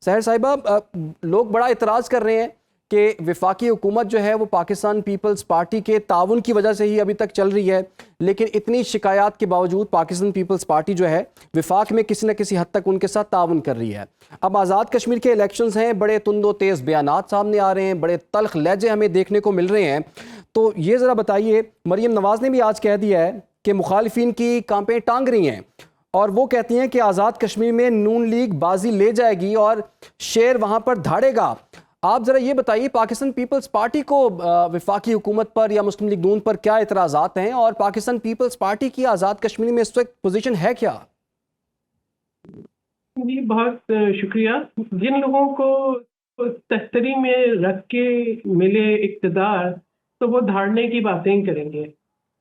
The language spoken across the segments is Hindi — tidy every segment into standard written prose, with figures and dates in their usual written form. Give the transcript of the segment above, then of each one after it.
सहर साहिबा, लोग बड़ा इतराज़ कर रहे हैं कि वफाकी हुकूमत जो है वो पाकिस्तान पीपल्स पार्टी के ताउन की वजह से ही अभी तक चल रही है, लेकिन इतनी शिकायत के बावजूद पाकिस्तान पीपल्स पार्टी जो है वफाक में किसी न किसी हद तक उनके साथ ताउन कर रही है। अब आज़ाद कश्मीर के इलेक्शंस हैं, बड़े तुंदो तेज़ बयानात सामने आ रहे हैं, बड़े तल्ख लहजे हमें देखने को मिल रहे हैं। तो ये ज़रा बताइए, मरीम नवाज़ ने भी आज कह दिया है कि मुखालिफिन की कांपें टांग रही हैं और वो कहती हैं कि आज़ाद कश्मीर में नून लीग बाजी ले जाएगी और शेर वहाँ पर धाड़ेगा। आप ज़रा ये बताइए, पाकिस्तान पीपल्स पार्टी को वफाकी हुकूमत पर या मुस्लिम लीग नून पर क्या इतराज़ात हैं और पाकिस्तान पीपल्स पार्टी की आज़ाद कश्मीर में इस वक्त पोजीशन है क्या? जी बहुत शुक्रिया। जिन लोगों को तख्तरी में रख के मिले इक़्तिदार, तो वो धाड़ने की बातें ही करेंगे।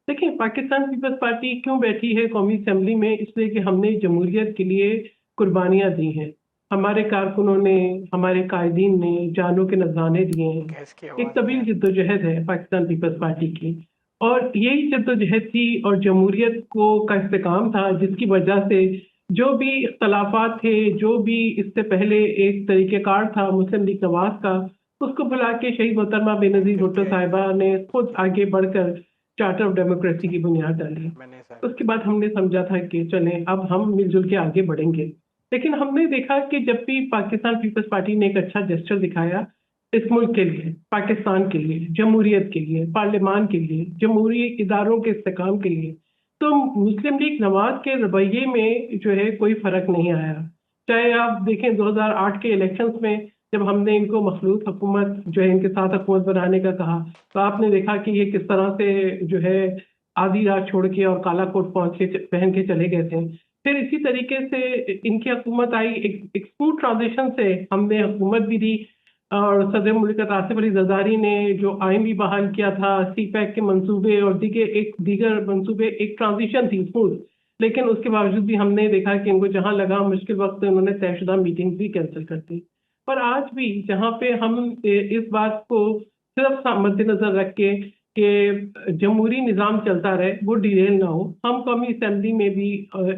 देखिए, पाकिस्तान पीपल्स पार्टी क्यों बैठी है कौमी असेंबली में? इसलिए कि हमने जमहूरियत के लिए कुर्बानियाँ दी हैं। हमारे कारकुनों ने, हमारे कायदीन ने जानों के नजराने दिए हैं। एक तवील जद्दोजहद है पाकिस्तान पीपल्स पार्टी की, और यही जद्दोजहद थी और जमहूरियत को का इस्तेकाम था, जिसकी वजह से जो भी इख्तलाफात थे, जो भी इससे पहले एक तरीक़ेकार था मुस्लिम लीग नवाज का, उसको भुला के शहीद मोहतरमा बेनज़ीर भुट्टो साहिबा ने खुद आगे बढ़कर चार्टर ऑफ डेमोक्रेसी की बुनियाद डाली। उसके बाद हमने समझा था कि चलें अब हम मिलजुल के आगे बढ़ेंगे। लेकिन हमने देखा कि जब भी पाकिस्तान पीपल्स पार्टी ने एक अच्छा जेस्चर दिखाया इस मुल्क के लिए, पाकिस्तान के लिए, जमहूरियत के लिए, पार्लियामान के लिए, जमहूरी इदारों के इस्तेकाम के लिए, तो मुस्लिम लीग नवाज के रवैये में जो है कोई फ़र्क नहीं आया। चाहे आप देखें 2008 के इलेक्शंस में जब हमने इनको मखलूत हुकूमत जो है इनके साथ हुकूमत बनाने का कहा, तो आपने देखा कि ये किस तरह से जो है आधी रात छोड़ के और काला कोट पहन के चले गए थे। फिर इसी तरीके से इनकी हुकूमत आई, एक स्मूथ ट्रांजिशन से हमने हुकूमत भी दी, और सदर मुल्क आसिफ अली जरदारी ने जो आइन भी बहाल किया था, CPEC के मंसूबे और दीगर मंसूबे, एक ट्रांजिशन थी स्मूथ। लेकिन उसके बावजूद भी हमने देखा कि इनको जहां लगा मुश्किल वक्त उन्होंने तयशुदा मीटिंग भी कैंसिल कर दी। पर आज भी जहां पे हम इस बात को सिर्फ मद्देनजर रख के कि जमहूरी निज़ाम चलता रहे, वो डिरेल ना हो, हम कौमी असेंबली में भी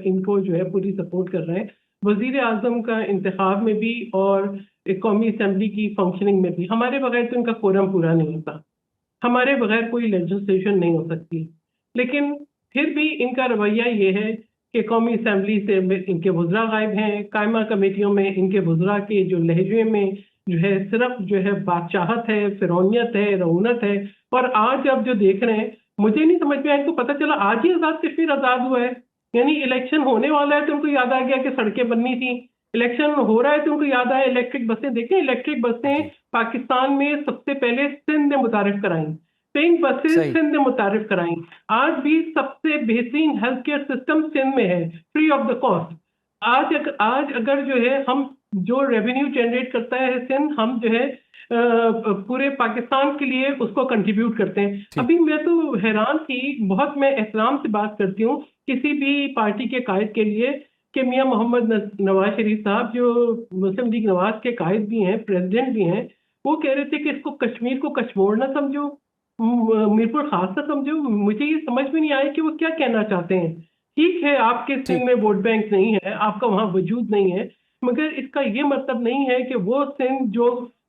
इनको जो है पूरी सपोर्ट कर रहे हैं, वजीर आजम का इंतखाब में भी और कौमी असेंबली की फंक्शनिंग में भी। हमारे बगैर तो इनका कोरम पूरा नहीं होता, हमारे बगैर कोई लेजिस्लेशन नहीं हो सकती। लेकिन फिर भी इनका रवैया ये है कि कौमी असेंबली से इनके वज़रा गायब हैं, कायमा कमेटियों में इनके वज़रा के जो लहजे में जो है सिर्फ जो है बादशाहत है, फिरौनियत है, रऊनत है। और आज अब जो देख रहे हैं, मुझे नहीं समझ में आया, इनको पता चला आज ही आज़ाद कश्मीर आज़ाद हुआ है। यानी इलेक्शन होने वाला है तो उनको याद आ गया कि सड़कें बननी थी, इलेक्शन हो रहा है तो उनको याद आया इलेक्ट्रिक बसें। देखें, इलेक्ट्रिक बसें पाकिस्तान में सबसे पहले सिंध ने मुतारिफ कराई, पिंक बसेस सही। सिंध ने मुतारिफ कराई। आज भी सबसे बेहतरीन हेल्थ केयर सिस्टम सिंध में है, फ्री ऑफ द कॉस्ट। आज अगर जो है हम जो रेवेन्यू जनरेट करता है सिंध, हम जो है पूरे पाकिस्तान के लिए उसको कंट्रीब्यूट करते हैं। ठीक। अभी मैं तो हैरान थी, बहुत मैं एहतराम से बात करती हूँ किसी भी पार्टी के कायद के लिए, कि मियां मोहम्मद नवाज शरीफ साहब जो मुस्लिम लीग नवाज के कायद भी हैं, प्रेसिडेंट भी हैं, वो कह रहे थे कि इसको कश्मीर को कश्मोर ना समझो, मीरपुर खास ना समझो। मुझे ये समझ में नहीं आया कि वो क्या कहना चाहते हैं। ठीक है, आपके सिंध ठीक। में वोट बैंक नहीं है, आपका वहां वजूद नहीं है, मगर इसका ये मतलब नहीं है कि वो सिंध जो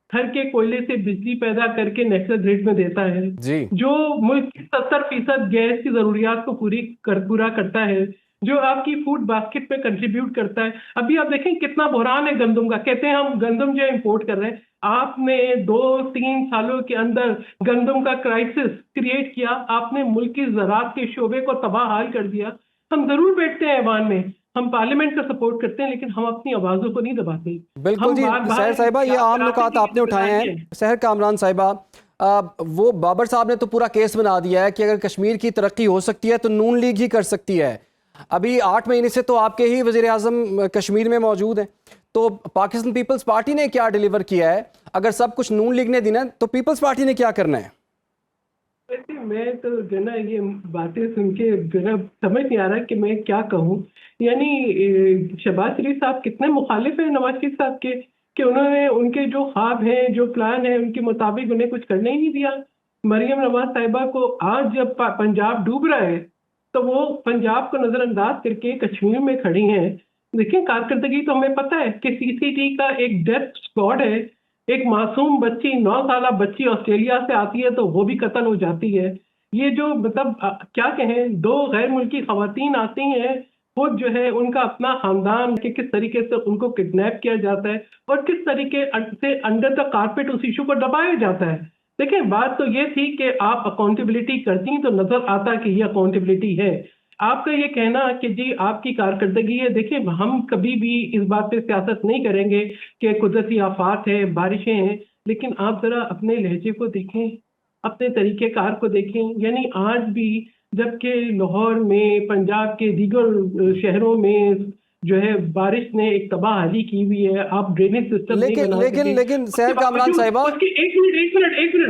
थर के कोयले से बिजली पैदा करके नेशनल ग्रिड में देता है, जी। जो मुल्क की 70% गैस की जरूरियात को पूरा करता है, जो आपकी फूड बास्केट में कंट्रीब्यूट करता है। अभी आप देखें कितना बहरान है गंदम का, कहते हैं हम गंदम जो इंपोर्ट कर रहे हैं। आपने 2-3 सालों के अंदर गंदम का क्राइसिस क्रिएट किया, आपने मुल्क की ज़राअत के शोबे को तबाह हाल कर दिया। हम जरूर बैठते हैं ऐवान में, हम पार्लियामेंट का सपोर्ट करते हैं, लेकिन हम अपनी आवाजों को नहीं दबाते। बिल्कुल हम जी। बार बार सहर साहिबा, ये आम कराते नुकात हैं आपने कि उठाए हैं। जिम्मेदारी है। सहर कामरान साहिबा, वो बाबर साहब ने तो पूरा केस बना दिया है कि अगर कश्मीर की तरक्की हो सकती है तो नून लीग ही कर सकती है। अभी 8 महीने से तो आपके ही वजीर आजम कश्मीर में मौजूद हैं, तो पाकिस्तान पीपल्स पार्टी ने क्या डिलीवर किया है? अगर सब कुछ नून लीग ने देना तो पीपल्स पार्टी ने क्या करना है? वैसे मैं तो जो ना ये बातें सुन के जो ना समझ नहीं आ रहा कि मैं क्या कहूँ। यानी शहबाज शरीफ साहब कितने मुखालिफ हैं नवाज शरीफ साहब के, कि उन्होंने उनके जो ख्वाब हैं, जो प्लान है, उनके मुताबिक उन्हें कुछ करने ही नहीं दिया। मरियम नवाज साहिबा को आज जब पंजाब डूब रहा है, तो वो पंजाब को नजरअंदाज करके कश्मीर में खड़ी हैं। देखिए कारकर्दगी तो हमें पता है कि सीसीटी का एक डेथ स्क्वाड है। एक मासूम बच्ची 9 साल बच्ची ऑस्ट्रेलिया से आती है तो वो भी कत्ल हो जाती है। ये जो मतलब क्या कहें, 2 गैर मुल्की खवातीन आती हैं, खुद जो है उनका अपना खानदान कि किस तरीके से उनको किडनैप किया जाता है और किस तरीके से अंडर द कारपेट उस इशू को दबाया जाता है। देखिए बात तो ये थी कि आप अकाउंटेबिलिटी करती तो नजर आता कि ये अकाउंटेबिलिटी है। आपका ये कहना कि जी आपकी कारकर्दगी है, देखिए हम कभी भी इस बात पे सियासत नहीं करेंगे कि कुदरती आफात है, बारिशें हैं, लेकिन आप जरा अपने लहजे को देखें, अपने तरीक़ेकार को देखें। यानी आज भी जबकि लाहौर में, पंजाब के दीगर शहरों में जो है बारिश ने एक तबाहली की हुई है, आप ड्रेनेज सिस्टम नहीं बना सके। लेकिन सहर कामरान साहिबा, उसकी एक मिनट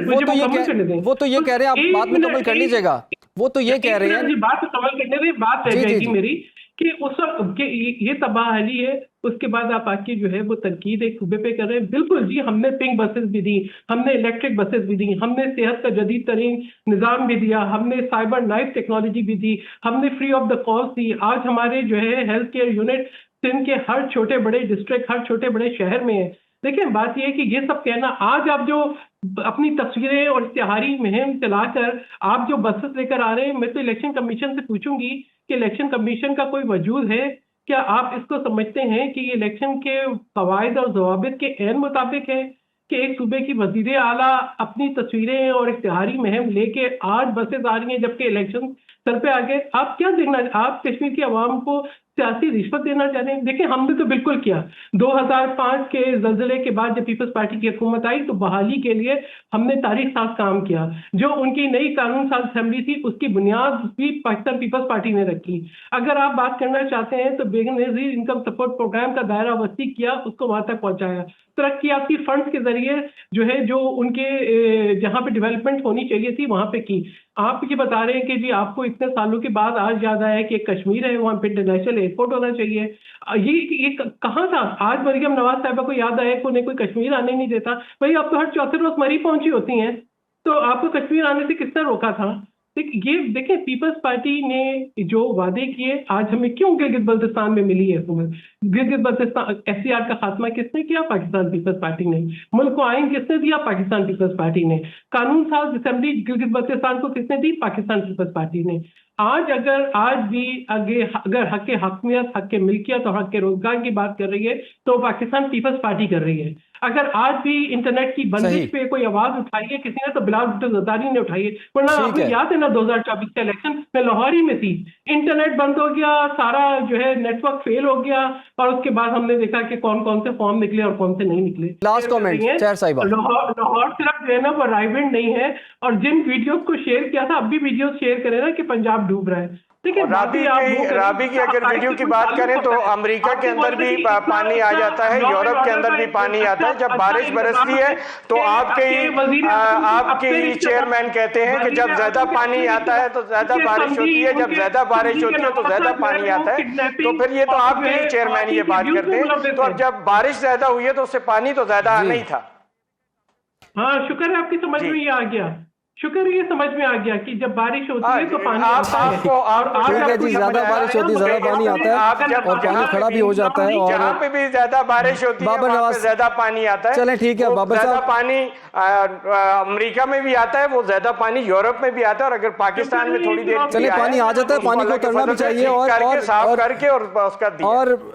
मुझे मुकम्मल करने दें। वो तो ये कह रहे हैं, आप बात मुकम्मल कर लीजिएगा। वो तो ये कह रहे हैं, बात मुकम्मल करने दें, बात रह जाएगी मेरी कि उस वक्त ये तबाहली है। उसके बाद आप आके जो है वो तनकीद एक सूबे पे कर रहे हैं। बिल्कुल जी, हमने पिंक बसेस भी दी, हमने इलेक्ट्रिक बसेस भी दी, हमने सेहत का जदीद तरीन निज़ाम भी दिया, हमने साइबर नाइफ टेक्नोलॉजी भी दी, हमने फ्री ऑफ द कॉस्ट दी। आज हमारे जो है हेल्थ केयर यूनिट सिंध के हर छोटे बड़े डिस्ट्रिक्ट, हर छोटे बड़े शहर में है। देखिए बात यह है कि ये सब कहना, आज आप जो अपनी तस्वीरें और इश्तिहारी मुहिम चलाकर आप जो बसेस लेकर आ रहे हैं, मैं तो इलेक्शन कमीशन से पूछूंगी कि इलेक्शन कमीशन का कोई वजूद है? क्या आप इसको समझते हैं कि ये इलेक्शन के कवायद और ज़वाबित के ऐन मुताबिक है कि एक सूबे की वज़ीर आला अपनी तस्वीरें और इश्तिहारी मुहिम लेके आज बसेस आ रही हैं जबकि इलेक्शन सर पे आ गए? आप क्या देखना, आप कश्मीर की आवाम को सियासी रिश्वत देना चाह रहे हैं? देखिए हमने तो बिल्कुल किया। 2005 के ज़लज़ले के बाद जब पीपल्स पार्टी की हुकूमत आई तो बहाली के लिए हमने तारीख साज काम किया। जो उनकी नई कानून साज असेंबली थी उसकी बुनियाद भी पाकिस्तान पीपल्स पार्टी ने रखी। अगर आप बात करना चाहते हैं तो बेनज़ीर इनकम सपोर्ट प्रोग्राम का दायरा वसी किया, उसको वहां तक पहुंचाया। तरक्याती फंड्स के जरिए जो है जो उनके जहां पे डेवलपमेंट होनी चाहिए थी वहां पे की। आप ये बता रहे हैं कि जी आपको इतने सालों के बाद आज याद आया कि एक कश्मीर है वहां पे इंटरनेशनल एयरपोर्ट होना चाहिए। ये कहाँ था? आज मरियम नवाज साहिबा को याद आया कि उन्हें कोई कश्मीर आने नहीं देता। भाई आप तो हर चौथे रोज मरी पहुंची होती हैं, तो आपको कश्मीर आने से किसने रोका था? ये देखिए पीपल्स पार्टी ने जो वादे किए, आज हमें क्यों गिलगित बल्तिस्तान में मिली है हुकूमत? गिलगित बल्तिस्तान FCR का खात्मा किसने किया? पाकिस्तान पीपल्स पार्टी ने। मुल्क को आइन किसने दिया? पाकिस्तान पीपल्स पार्टी ने। कानून साज असेंबली गिलगित बल्तिस्तान को किसने दी? पाकिस्तान पीपल्स पार्टी ने। आज भी अगर हक हकमियत, हक मिल्कियत और हक रोजगार की बात कर रही है तो पाकिस्तान पीपल्स पार्टी कर रही है। अगर आज भी इंटरनेट की बंदिश पे कोई आवाज उठाई है किसी ने तो बिलाल भुट्टो ज़रदारी ने उठाई है। वरना आपको याद है ना 2024 का इलेक्शन में लाहौर ही में थी, इंटरनेट बंद हो गया, सारा जो है नेटवर्क फेल हो गया और उसके बाद हमने देखा कि कौन कौन से फॉर्म निकले और कौन से नहीं निकले। लास्ट कमेंट लाहौर सिर्फ जो है ना वो राइवेंड नहीं है, और जिन वीडियोस को शेयर किया था अब भी वीडियोस शेयर करें ना कि पंजाब डूब रहा है। राबी की अगर वीडियो की बात करें तो अमेरिका के अंदर भी पानी आ जाता है, यूरोप के अंदर भी पानी आता है। जब बारिश बरसती है तो आपके चेयरमैन कहते हैं कि जब ज्यादा पानी आता है तो ज्यादा बारिश होती है, जब ज्यादा बारिश होती है तो ज्यादा पानी आता है। तो फिर ये तो आपके चेयरमैन ये बात करते हैं, तो अब जब बारिश ज्यादा हुई है तो उससे पानी तो ज्यादा आना ही था। हाँ, शुक्र है आपकी समझ में ये आ गया, शुक्र ये समझ में आ गया कि जब बारिश होती है तो पानी आता है। ज्यादा बारिश होती है ज्यादा पानी आता है और पानी खड़ा भी हो जाता है, और जहाँ पे भी ज्यादा बारिश होती है वहाँ पे ज्यादा पानी आता है। चले ठीक है बाबर साहब, ज्यादा पानी अमेरिका में भी आता है, वो ज्यादा पानी यूरोप में भी आता है, और अगर पाकिस्तान में थोड़ी देर चले पानी आ जाता है, पानी को करना भी चाहिए और साफ करके और उसका और